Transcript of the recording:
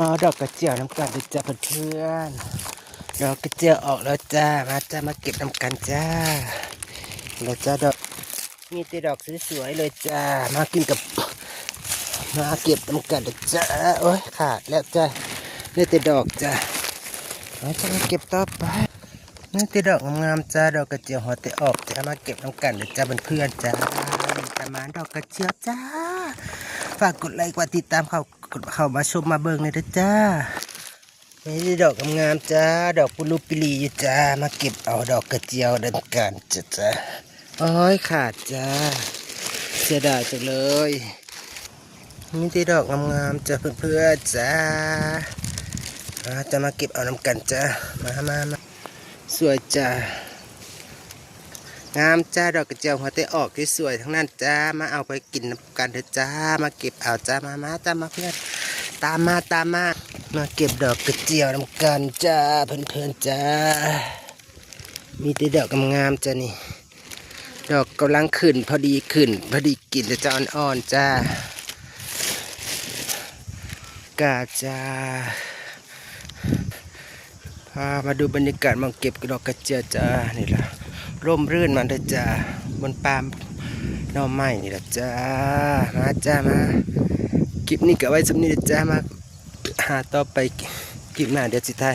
มาดอกกระเจียวน้ำกันเลยจ้าเพื่อนๆดอกกระเจียวออกแล้วจ้ามาจ้ามาเก็บน้ำกันจ้าแล้วจ้าดอกมีแต่ดอกสวยๆเลยจ้ามากินกับมาเก็บน้ำกันเลยจ้าโอ้ยขาดแล้วจ้านี่แต่ดอกจ้ามาจ้ามาเก็บต่อไปนี่แต่ดอกงามๆจ้าดอกกระเจียวหัวแต่ออกจ้ามาเก็บน้ำกันเลยจ้าเพื่อนๆจ้าตามมาดอกกระเจียวจ้าฝากกดไลค์กดติดตามเข้ามาชมมาเบิ่งเลยนะจ้านี่ดอกงามๆจ้าดอกปุลุปิลีอยู่จ้ามาเก็บเอาดอกกระเจียวเดินกันจ้าโอ้ยขาดจ้าเสียดายจังเลยนี่ที่ดอกงามๆจ้าเพื่อนๆจ้าจะมาเก็บเอาน้ำกันจ้ามาสวยจ้างามจ้าดอกกระเจียวหัวเตะออกที่สวยทั้งนั้นจ้ามาเอาไปกินน้ำกันเถอะจ้ามาเก็บเอาจ้ามาจ้ามาเพื่อนตามมาเก็บดอกกระเจียวน้ำกันจ้าเพื่อนๆจ้ามีแต่ดอกงามๆจ้านี่ดอกกำลังขึ้นพอดีกินแต่จะอ่อนๆจ้ากาจ้าพามาดูบรรยากาศมองเก็บดอกกระเจียวจ้านี่ละร่มรื่นมันเลยจ้าบนปาล์มหน่อไม้นี่แหละจ้ามาจ้ามาคลิปนี้ก็ไว้สำนี้นะจ้ามาหาต่อไปคลิปหน้าเดี๋ยวสิท้าย